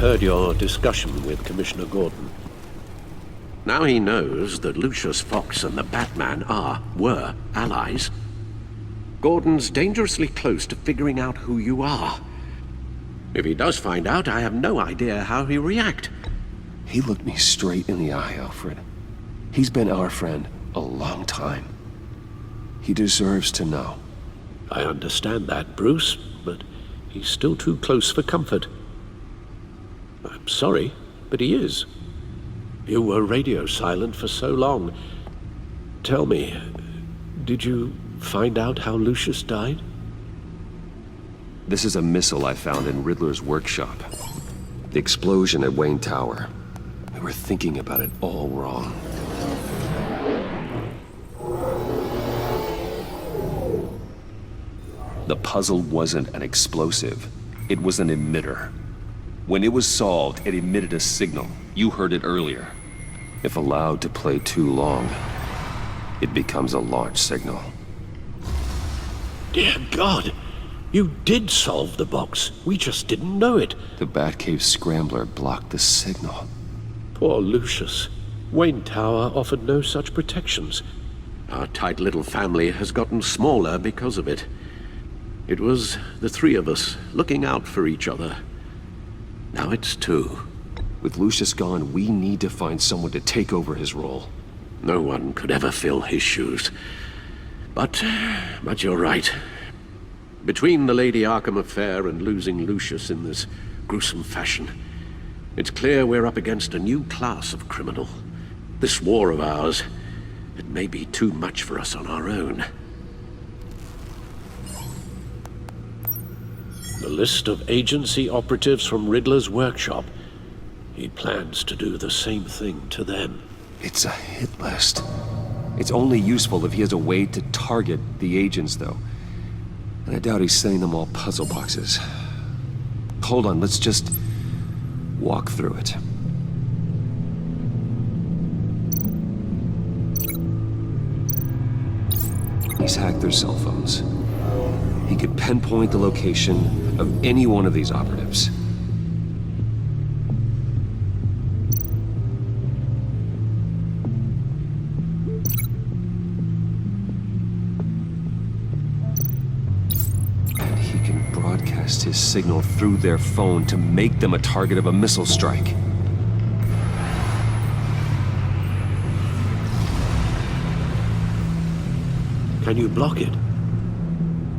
heard your discussion with Commissioner Gordon. Now he knows that Lucius Fox and the Batman were allies. Gordon's dangerously close to figuring out who you are. If he does find out, I have no idea how he'll react. He looked me straight in the eye, Alfred. He's been our friend a long time. He deserves to know. I understand that, Bruce, but he's still too close for comfort. I'm sorry, but he is. You were radio silent for so long. Tell me, did you find out how Lucius died? This is a missile I found in Riddler's workshop. The explosion at Wayne Tower. We were thinking about it all wrong. The puzzle wasn't an explosive. It was an emitter. When it was solved, it emitted a signal. You heard it earlier. If allowed to play too long, it becomes a launch signal. Dear God! You did solve the box. We just didn't know it. The Batcave scrambler blocked the signal. Poor Lucius. Wayne Tower offered no such protections. Our tight little family has gotten smaller because of it. It was the three of us looking out for each other. Now it's two. With Lucius gone, we need to find someone to take over his role. No one could ever fill his shoes. But you're right. Between the Lady Arkham affair and losing Lucius in this gruesome fashion, it's clear we're up against a new class of criminal. This war of ours, it may be too much for us on our own. The list of agency operatives from Riddler's workshop. He plans to do the same thing to them. It's a hit list. It's only useful if he has a way to target the agents, though. And I doubt he's sending them all puzzle boxes. Hold on, let's just walk through it. He's hacked their cell phones. He could pinpoint the location of any one of these operatives. And he can broadcast his signal through their phone to make them a target of a missile strike. Can you block it?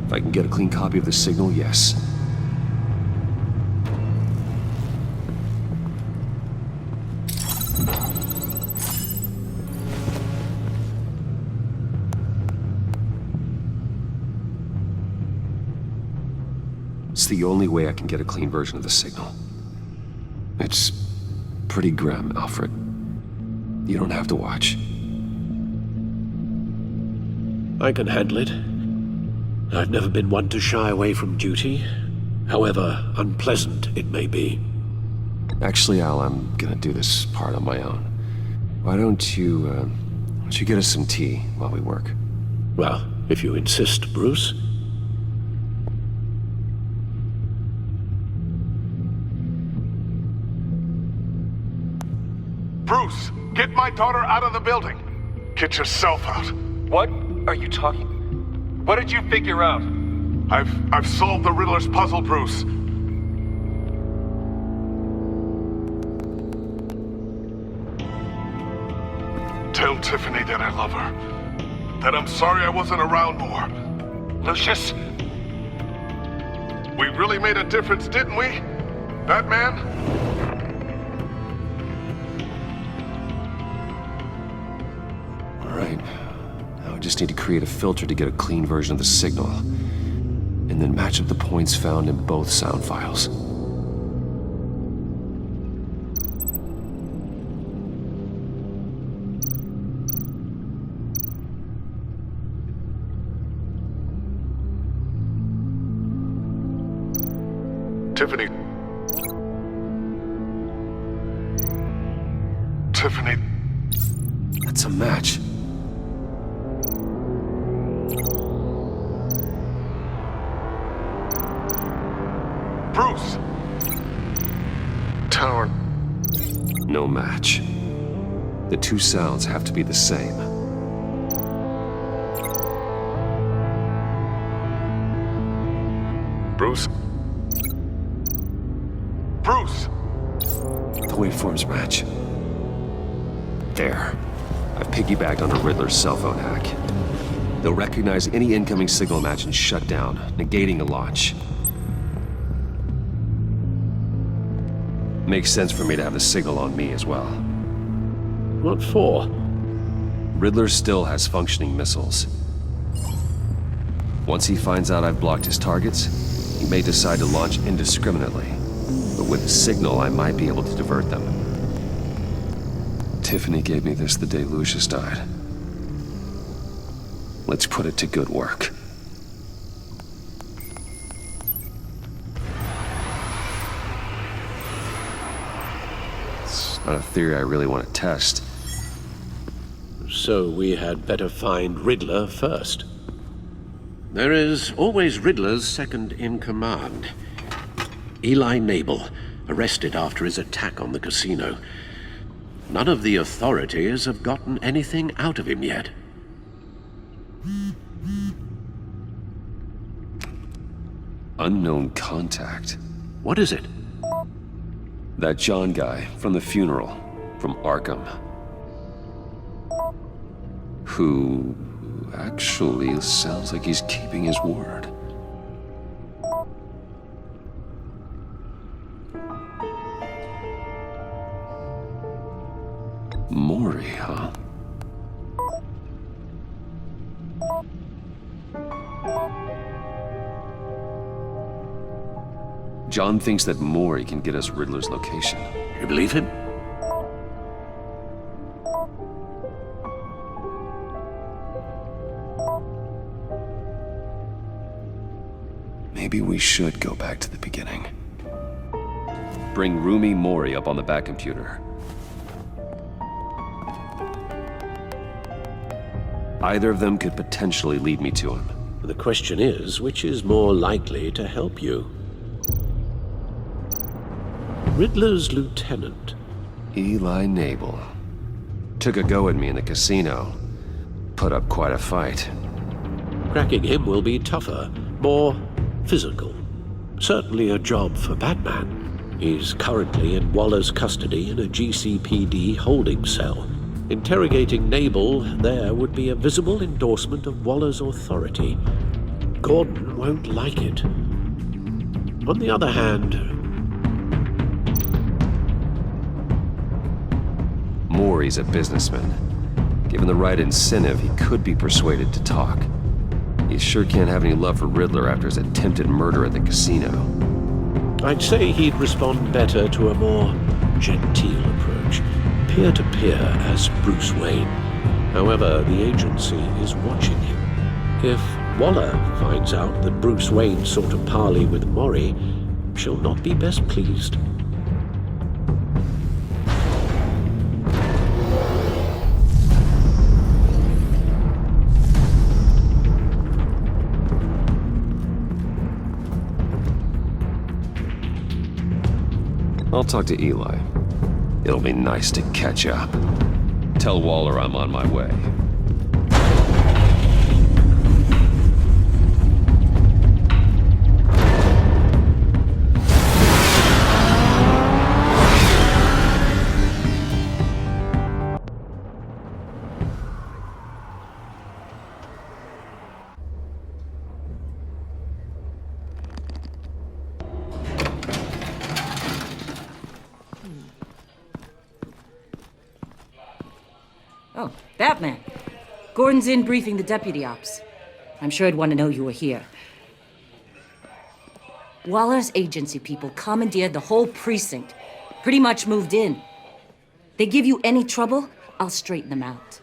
If I can get a clean copy of the signal, yes. It's the only way I can get a clean version of the signal. It's pretty grim, Alfred. You don't have to watch. I can handle it. I've never been one to shy away from duty, however unpleasant it may be. Actually, Al, I'm gonna do this part on my own. Why don't you get us some tea while we work? Well, if you insist, Bruce. Bruce, get my daughter out of the building. Get yourself out. What are you talking? What did you figure out? I've solved the Riddler's puzzle, Bruce. Tell Tiffany that I love her. That I'm sorry I wasn't around more. Lucius? We really made a difference, didn't we? Batman? All right. Now I just need to create a filter to get a clean version of the signal, and then match up the points found in both sound files. Tiffany. Tiffany. That's a match. Bruce! Tell tower. No match. The two sounds have to be the same. Bruce? Bruce! The waveforms match. There. I've piggybacked on a Riddler's cell phone hack. They'll recognize any incoming signal match and shut down, negating a launch. Makes sense for me to have the signal on me as well. What for? Riddler still has functioning missiles. Once he finds out I've blocked his targets, he may decide to launch indiscriminately. But with a signal, I might be able to divert them. Tiffany gave me this the day Lucius died. Let's put it to good work. It's not a theory I really want to test. So we had better find Riddler first. There is always Riddler's second in command. Eli Nabel, arrested after his attack on the casino. None of the authorities have gotten anything out of him yet. Unknown contact. What is it? That John guy from the funeral, from Arkham. Who actually sounds like he's keeping his word. Maury, huh? John thinks that Maury can get us Riddler's location. You believe him? Maybe we should go back to the beginning. Bring Rumi Mori up on the back computer. Either of them could potentially lead me to him. The question is, which is more likely to help you? Riddler's lieutenant. Eli Nabel. Took a go at me in the casino. Put up quite a fight. Cracking him will be tougher, more physical. Certainly a job for Batman. He's currently in Waller's custody in a GCPD holding cell. Interrogating Nabel there would be a visible endorsement of Waller's authority. Gordon won't like it. On the other hand, Maury's a businessman. Given the right incentive, he could be persuaded to talk. He sure can't have any love for Riddler after his attempted murder at the casino. I'd say he'd respond better to a more genteel approach. Peer-to-peer as Bruce Wayne. However, the agency is watching him. If Waller finds out that Bruce Wayne sought a parley with Maury, she'll not be best pleased. I'll talk to Eli. It'll be nice to catch up. Tell Waller I'm on my way. Oh, Batman. Gordon's in briefing the deputy ops. I'm sure he'd want to know you were here. Waller's agency people commandeered the whole precinct. Pretty much moved in. They give you any trouble, I'll straighten them out.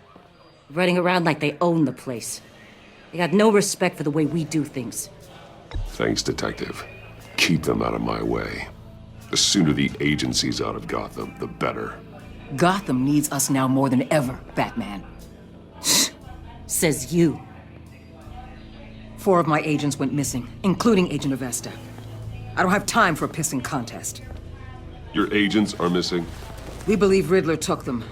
Running around like they own the place. They got no respect for the way we do things. Thanks, Detective. Keep them out of my way. The sooner the agency's out of Gotham, the better. Gotham needs us now more than ever, Batman. Says you. 4 of my agents went missing, including Agent Avesta. I don't have time for a pissing contest. Your agents are missing? We believe Riddler took them.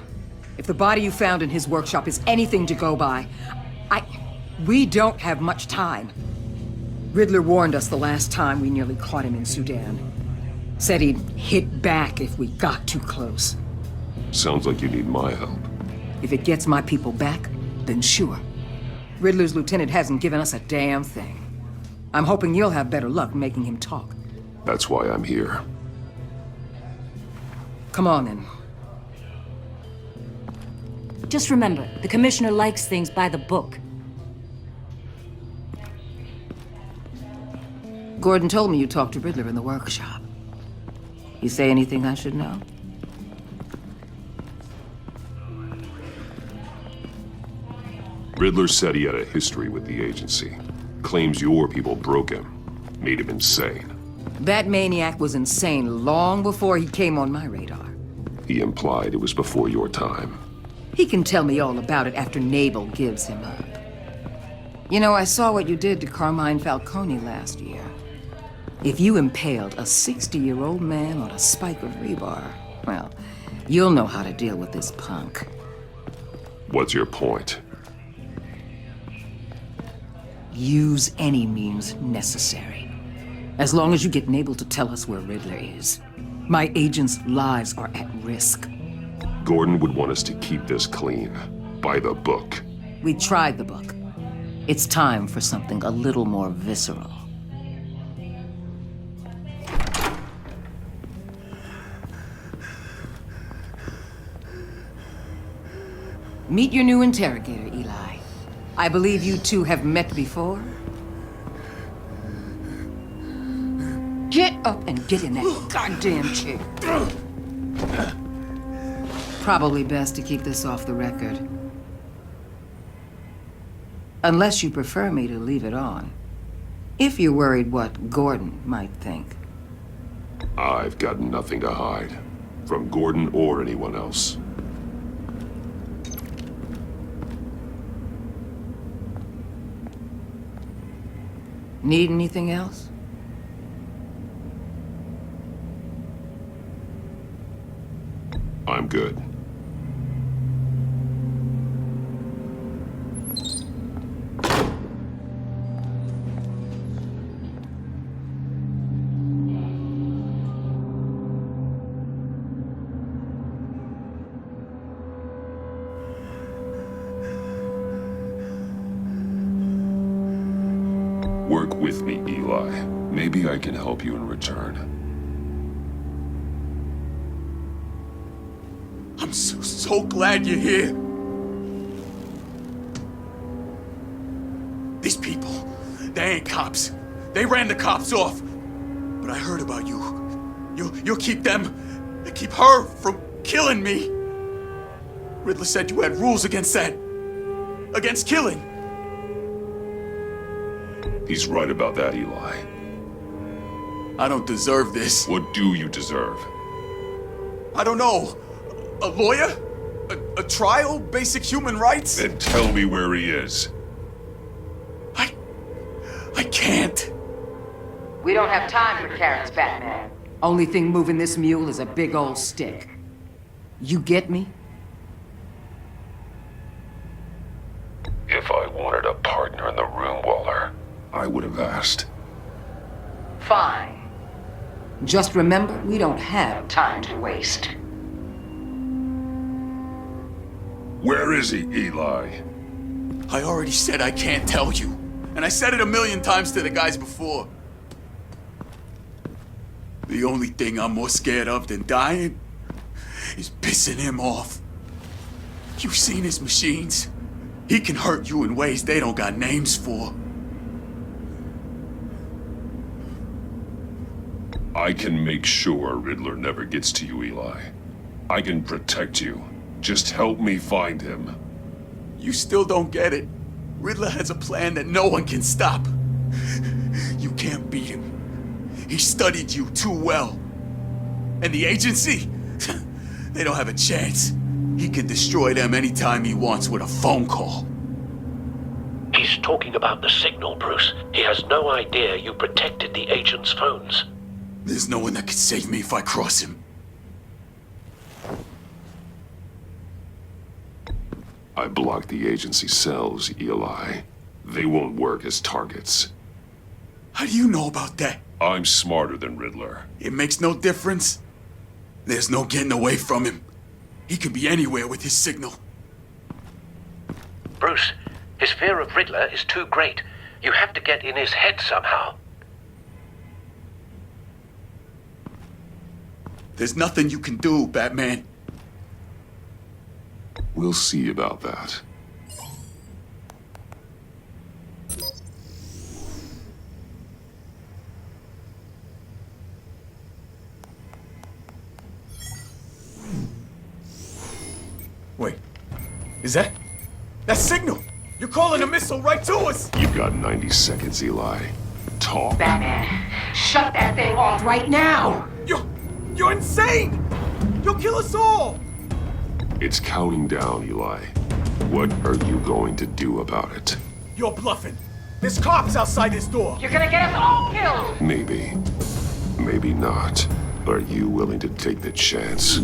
If the body you found in his workshop is anything to go by, we don't have much time. Riddler warned us the last time we nearly caught him in Sudan. Said he'd hit back if we got too close. Sounds like you need my help. If it gets my people back, then sure. Riddler's lieutenant hasn't given us a damn thing. I'm hoping you'll have better luck making him talk. That's why I'm here. Come on, then. Just remember, the commissioner likes things by the book. Gordon told me you talked to Riddler in the workshop. You say anything I should know? Riddler said he had a history with the agency. Claims your people broke him. Made him insane. That maniac was insane long before he came on my radar. He implied it was before your time. He can tell me all about it after Nabel gives him up. You know, I saw what you did to Carmine Falcone last year. If you impaled a 60-year-old man on a spike of rebar, well, you'll know how to deal with this punk. What's your point? Use any means necessary. As long as you get Nabel to tell us where Riddler is. My agents' lives are at risk. Gordon would want us to keep this clean. By the book. We tried the book. It's time for something a little more visceral. Meet your new interrogator, Eli. I believe you two have met before. Get up and get in that goddamn chair. Probably best to keep this off the record. Unless you prefer me to leave it on. If you're worried what Gordon might think. I've got nothing to hide. From Gordon or anyone else. Need anything else? I'm good. Work with me, Eli. Maybe I can help you in return. I'm so glad you're here. These people, they ain't cops. They ran the cops off. But I heard about you. You'll keep them, keep her from killing me. Riddler said you had rules against that. Against killing. He's right about that, Eli. I don't deserve this. What do you deserve? I don't know. A lawyer? A trial? Basic human rights? Then tell me where he is. I can't. We don't have time for carrots, Batman. Only thing moving this mule is a big old stick. You get me? If I wanted a partner in the room, Waller, I would have asked. Fine. Just remember, we don't have time to waste. Where is he, Eli? I already said I can't tell you. And I said it 1,000,000 times to the guys before. The only thing I'm more scared of than dying is pissing him off. You've seen his machines. He can hurt you in ways they don't got names for. I can make sure Riddler never gets to you, Eli. I can protect you. Just help me find him. You still don't get it. Riddler has a plan that no one can stop. You can't beat him. He studied you too well. And the agency? They don't have a chance. He can destroy them anytime he wants with a phone call. He's talking about the signal, Bruce. He has no idea you protected the agent's phones. There's no one that can save me if I cross him. I blocked the agency cells, Eli. They won't work as targets. How do you know about that? I'm smarter than Riddler. It makes no difference. There's no getting away from him. He can be anywhere with his signal. Bruce, his fear of Riddler is too great. You have to get in his head somehow. There's nothing you can do, Batman. We'll see about that. Wait, is that signal? You're calling a missile right to us! You've got 90 seconds, Eli. Talk. Batman, shut that thing off right now! You're insane! You'll kill us all! It's counting down, Eli. What are you going to do about it? You're bluffing. There's cops outside this door. You're gonna get us all killed! Maybe. Maybe not. Are you willing to take the chance?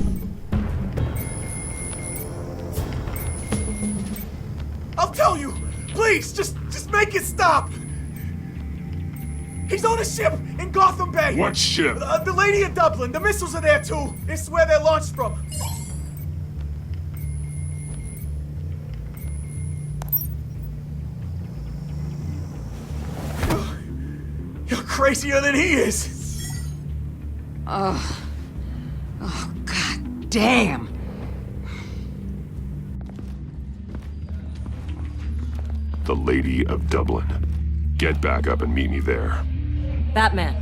I'll tell you! Please, just make it stop! He's on a ship in Gotham Bay! What ship? The Lady of Dublin. The missiles are there too. It's where they're launched from. You're crazier than he is! Oh, god damn! The Lady of Dublin. Get back up and meet me there. Batman.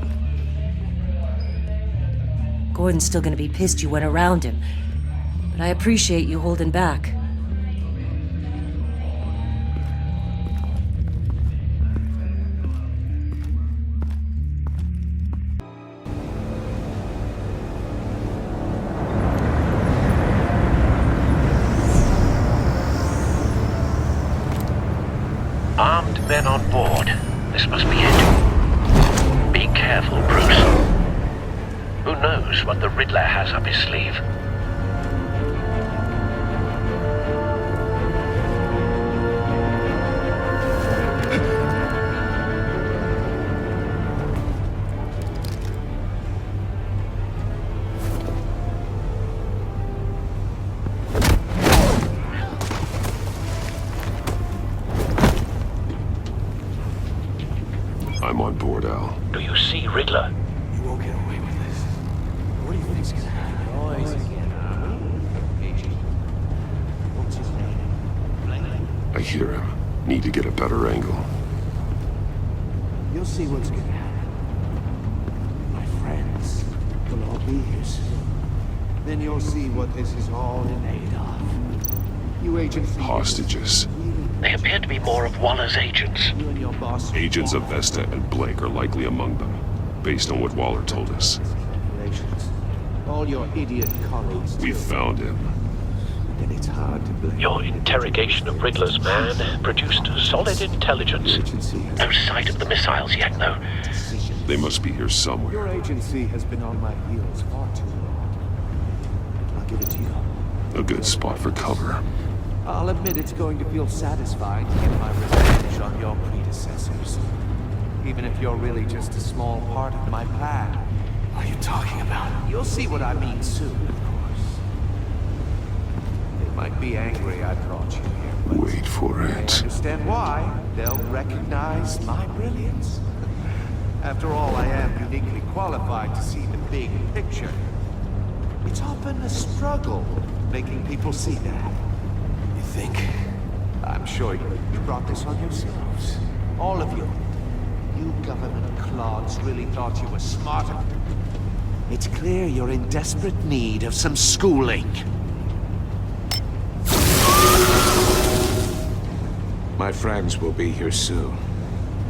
Gordon's still gonna be pissed you went around him. But I appreciate you holding back. Armed men on board. This must be it. Be careful, Bruce. Who knows what the Riddler has up his sleeve? I'm on board, Al. Do you see Riddler? You won't get away with this. What do you think's gonna happen? What's his name? I hear him. Need to get a better angle. You'll see what's gonna happen. My friends will all be here soon. Then you'll see what this is all in aid of. You agents... Hostages. They appear to be more of Waller's agents. You and your boss... Agents of Vesta and Blake are likely among them, based on what Waller told us. Relations. All your idiot colleagues... We found him. And it's hard to blame. Your interrogation of Riddler's man produced solid intelligence. No sight of the missiles yet, though. They must be here Your somewhere. agency has been on my heels far too long. I'll give it to you. A good spot for cover. I'll admit it's going to feel satisfying to get my revenge on your predecessors. Even if you're really just a small part of my plan. What are you talking about? You'll see what I mean soon, of course. They might be angry I brought you here, but Wait for I it. understand why. They'll recognize my brilliance. After all, I am uniquely qualified to see the big picture. It's often a struggle making people see that. You think? I'm sure you brought this on yourselves. All of you. You government clods really thought you were smarter. It's clear you're in desperate need of some schooling. My friends will be here soon.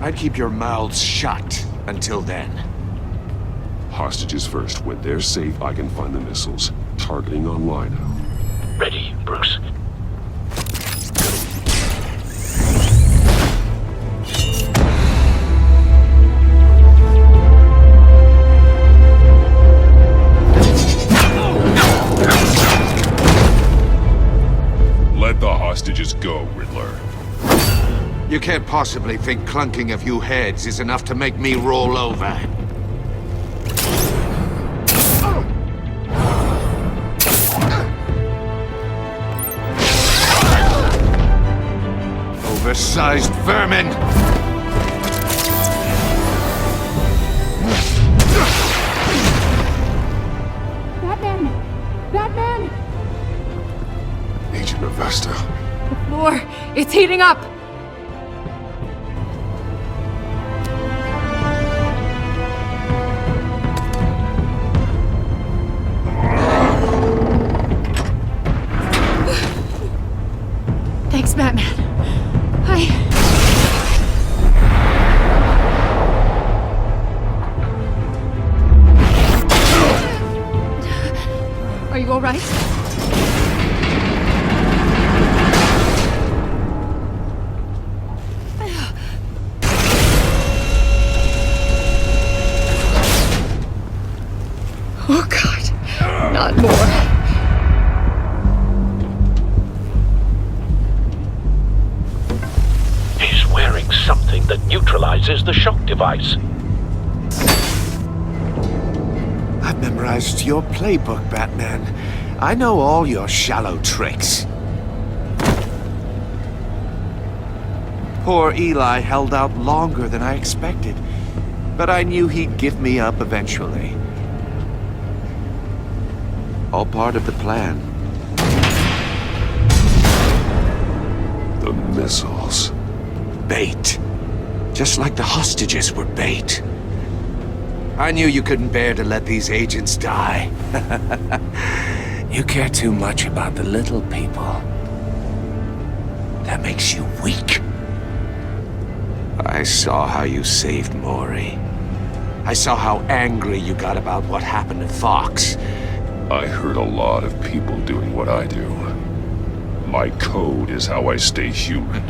I'd keep your mouths shut until then. Hostages first. When they're safe, I can find the missiles. Targeting on Lino. Ready, Bruce. Let the hostage hostages go, Riddler. You can't possibly think clunking a few heads is enough to make me roll over. Oversized vermin! Batman! Batman! Agent Avesta. The floor, it's heating up! Thanks, Batman. Are you all right? Oh, God. Not more. He's wearing something that neutralizes the shock device. I've memorized your playbook, Batman. I know all your shallow tricks. Poor Eli held out longer than I expected, but I knew he'd give me up eventually. All part of the plan. The missiles. Bait. Just like the hostages were bait. I knew you couldn't bear to let these agents die. You care too much about the little people. That makes you weak. I saw how you saved Maury. I saw how angry you got about what happened to Fox. I hurt a lot of people doing what I do. My code is how I stay human.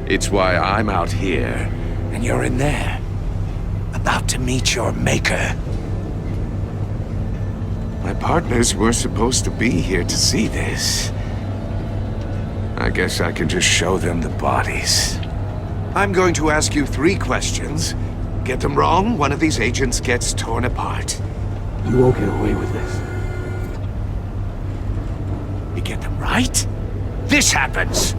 It's why I'm out here, and you're in there. About to meet your maker. My partners were supposed to be here to see this. I guess I can just show them the bodies. I'm going to ask you 3 questions. Get them wrong, one of these agents gets torn apart. You won't get away with this. You get them right, this happens!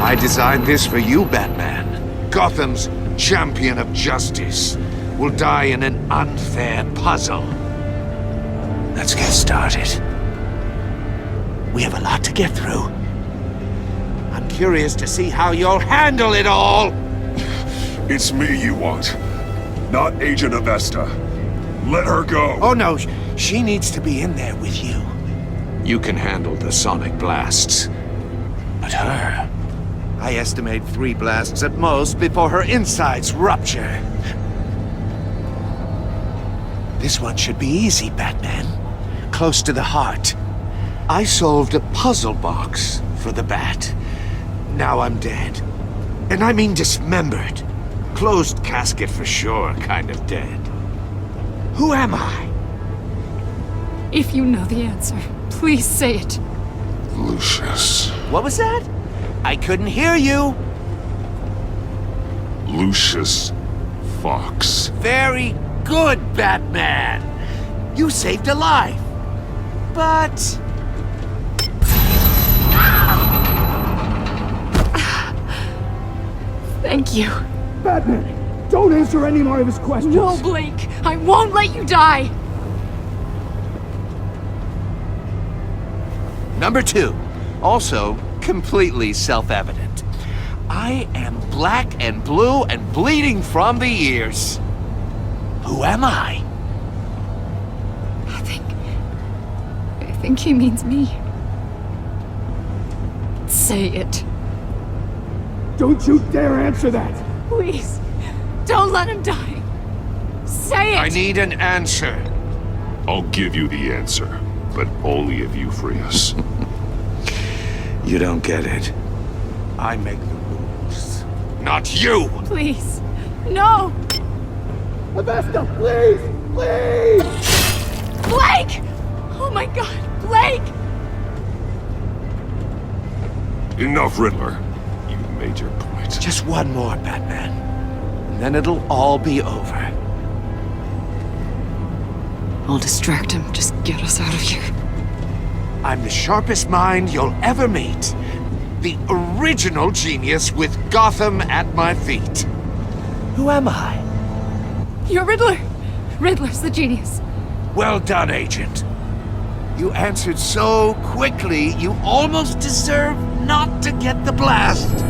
I designed this for you, Batman. Gotham's champion of justice will die in an unfair puzzle. Let's get started. We have a lot to get through. I'm curious to see how you'll handle it all! It's me you want, not Agent Avesta. Let her go! Oh no, she needs to be in there with you. You can handle the sonic blasts. But her... I estimate 3 blasts at most before her insides rupture. This one should be easy, Batman. Close to the heart. I solved a puzzle box for the Bat. Now I'm dead. And I mean dismembered. Closed casket for sure, kind of dead. Who am I? If you know the answer, please say it. Lucius. What was that? I couldn't hear you. Lucius Fox. Very good, Batman. You saved a life. But... Thank you. Batman, don't answer any more of his questions. No, Blake. I won't let you die. Number 2. Also, completely self-evident. I am black and blue and bleeding from the ears. Who am I? I think he means me. Say it. Don't you dare answer that! Please, don't let him die. Say it! I need an answer. I'll give you the answer, but only if you free us. You don't get it. I make the rules, not you! Please, no! Avesta, please! Please! Blake! Oh my god, Blake! Enough, Riddler. You've made your point. Just one more, Batman. And then it'll all be over. I'll distract him. Just get us out of here. I'm the sharpest mind you'll ever meet. The original genius with Gotham at my feet. Who am I? You're Riddler. Riddler's the genius. Well done, Agent. You answered so quickly, you almost deserve not to get the blast.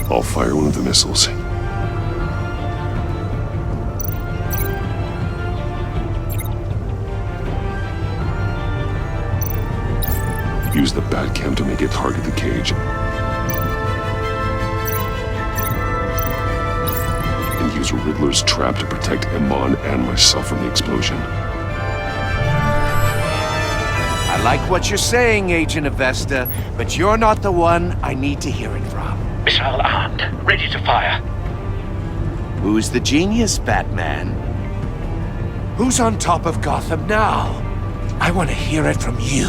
I'll fire one of the missiles. Use the Batcam to make it target the cage. And use Riddler's trap to protect Iman and myself from the explosion. I like what you're saying, Agent Avesta, but you're not the one I need to hear it from. Missile armed, ready to fire. Who's the genius, Batman? Who's on top of Gotham now? I want to hear it from you.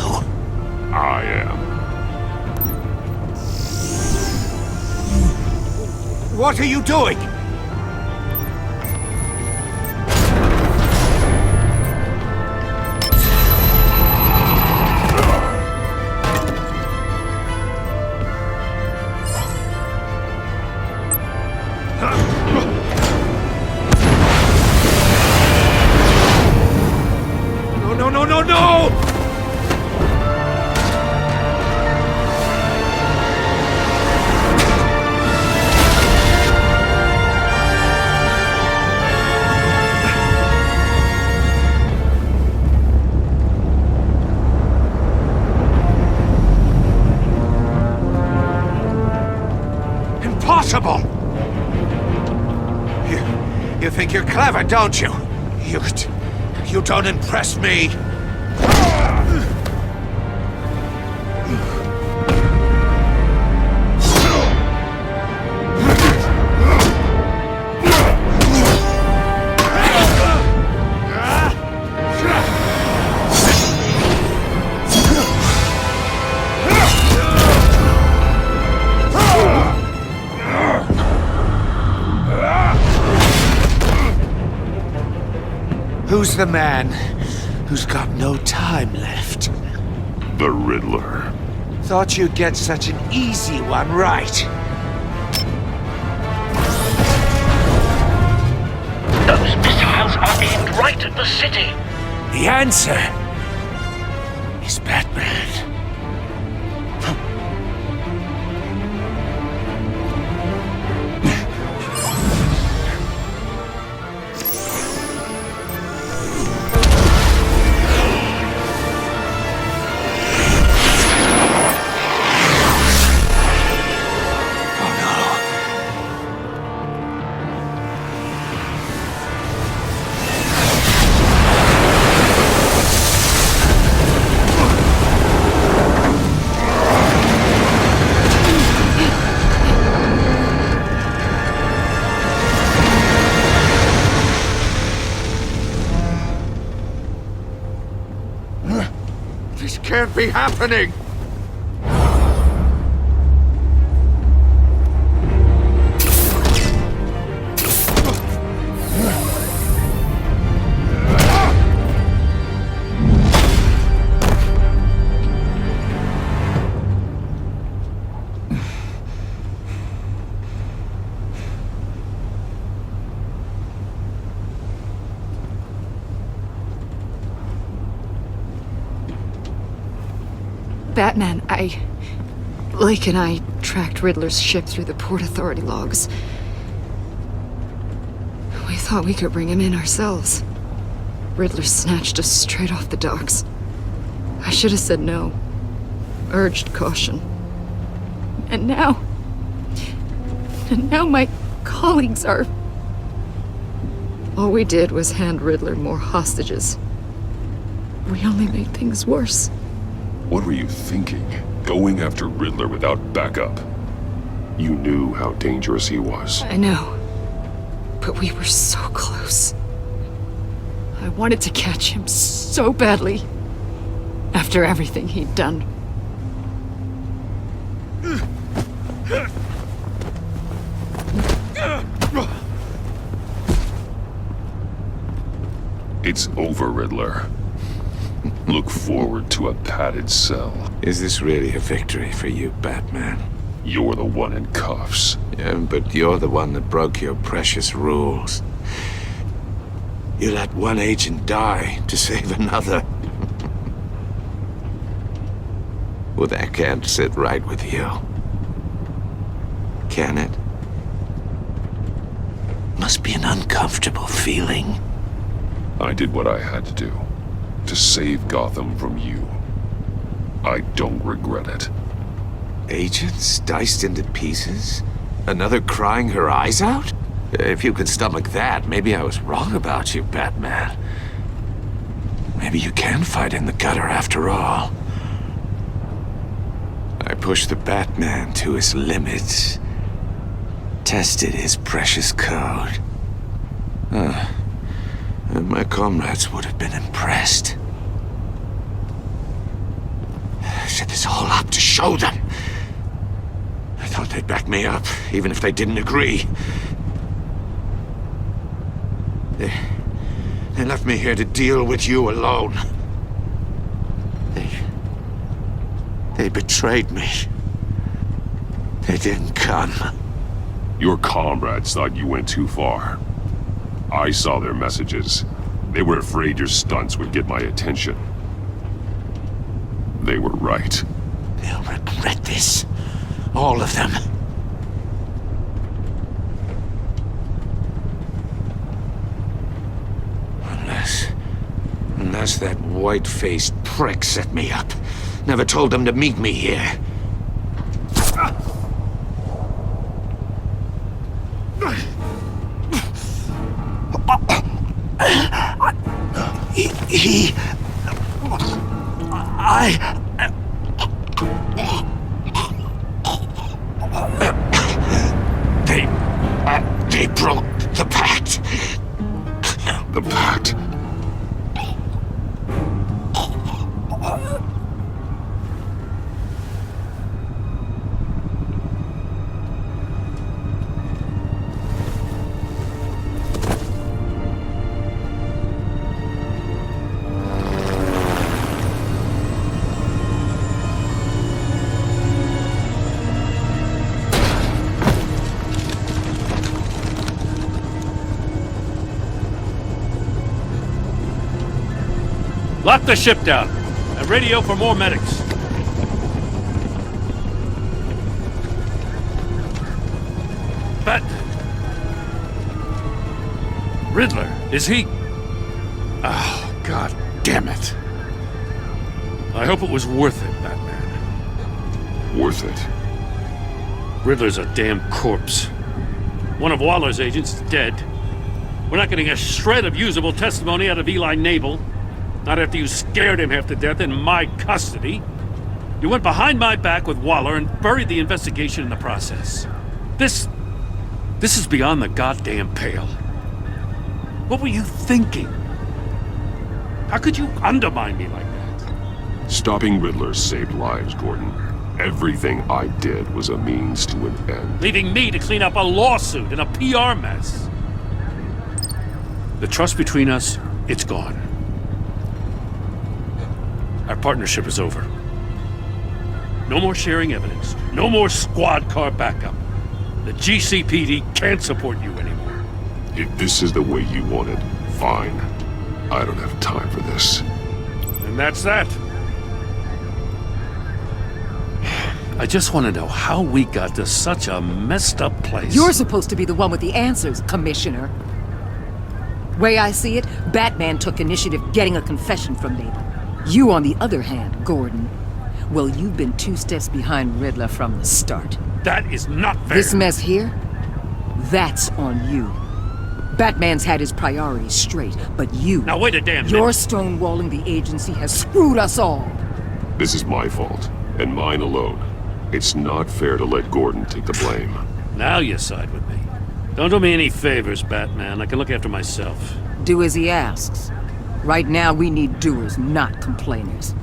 I am. What are you doing? No! Impossible! You think you're clever, don't you? You don't impress me. Who's the man who's got no time left? The Riddler. Thought you'd get such an easy one right. Those missiles are aimed right at the city. The answer is Batman. This can't be happening! Batman, Blake and I tracked Riddler's ship through the Port Authority logs. We thought we could bring him in ourselves. Riddler snatched us straight off the docks. I should have said no. Urged caution. And now my colleagues are... All we did was hand Riddler more hostages. We only made things worse. What were you thinking? Going after Riddler without backup? You knew how dangerous he was. I know. But we were so close. I wanted to catch him so badly. After everything he'd done. It's over, Riddler. Look forward to a padded cell. Is this really a victory for you, Batman? You're the one in cuffs. Yeah, but you're the one that broke your precious rules. You let one agent die to save another. Well, that can't sit right with you. Can it? Must be an uncomfortable feeling. I did what I had to do. To save Gotham from you. I don't regret it. Agents diced into pieces? Another crying her eyes out? If you could stomach that, maybe I was wrong about you, Batman. Maybe you can fight in the gutter after all. I pushed the Batman to his limits. Tested his precious code. And my comrades would have been impressed. I set this all up to show them. I thought they'd back me up, even if they didn't agree. They left me here to deal with you alone. They betrayed me. They didn't come. Your comrades thought you went too far. I saw their messages. They were afraid your stunts would get my attention. They were right. They'll regret this. All of them. Unless that white-faced prick set me up. Never told them to meet me here. They broke the pact. The pact? Lock the ship down and radio for more medics. But Riddler, is he? Oh, God damn it. I hope it was worth it, Batman. Worth it? Riddler's a damn corpse. One of Waller's agents is dead. We're not getting a shred of usable testimony out of Eli Nabel. Not after you scared him half to death in my custody. You went behind my back with Waller and buried the investigation in the process. This is beyond the goddamn pale. What were you thinking? How could you undermine me like that? Stopping Riddler saved lives, Gordon. Everything I did was a means to an end. Leaving me to clean up a lawsuit and a PR mess. The trust between us, it's gone. Our partnership is over. No more sharing evidence. No more squad car backup. The GCPD can't support you anymore. If this is the way you want it, fine. I don't have time for this. And that's that. I just want to know how we got to such a messed up place. You're supposed to be the one with the answers, Commissioner. Way I see it, Batman took initiative getting a confession from Nabel. You, on the other hand, Gordon, well, you've been 2 steps behind Riddler from the start. That is not fair. This mess here, that's on you. Batman's had his priorities straight, but you... Now wait a damn Your minute. stonewalling the agency has screwed us all. This is my fault, and mine alone. It's not fair to let Gordon take the blame. Now you side with me. Don't do me any favors, Batman. I can look after myself. Do as he asks. Right now, we need doers, not complainers.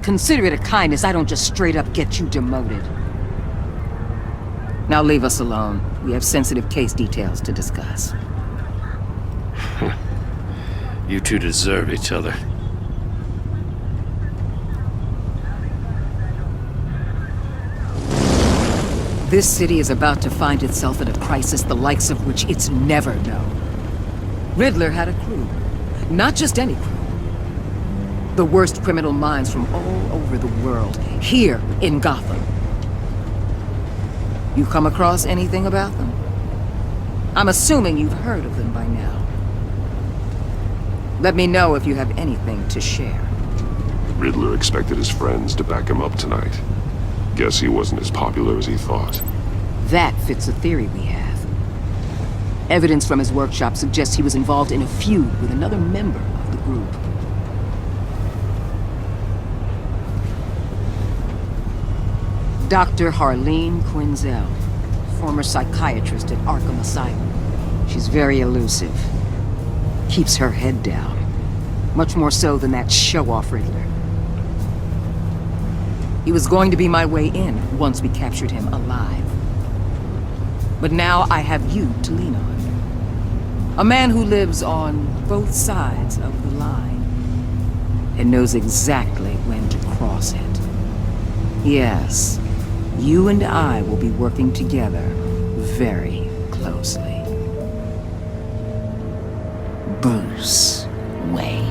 Consider it a kindness I don't just straight up get you demoted. Now leave us alone. We have sensitive case details to discuss. You two deserve each other. This city is about to find itself in a crisis the likes of which it's never known. Riddler had a crew. Not just any crew. The worst criminal minds from all over the world, here in Gotham. You come across anything about them? I'm assuming you've heard of them by now. Let me know if you have anything to share. Riddler expected his friends to back him up tonight. Guess he wasn't as popular as he thought. That fits a theory we have. Evidence from his workshop suggests he was involved in a feud with another member of the group. Dr. Harleen Quinzel, former psychiatrist at Arkham Asylum. She's very elusive. Keeps her head down. Much more so than that show-off Riddler. He was going to be my way in once we captured him alive. But now I have you to lean on. A man who lives on both sides of the line and knows exactly when to cross it. Yes, you and I will be working together very closely. Bruce Wayne.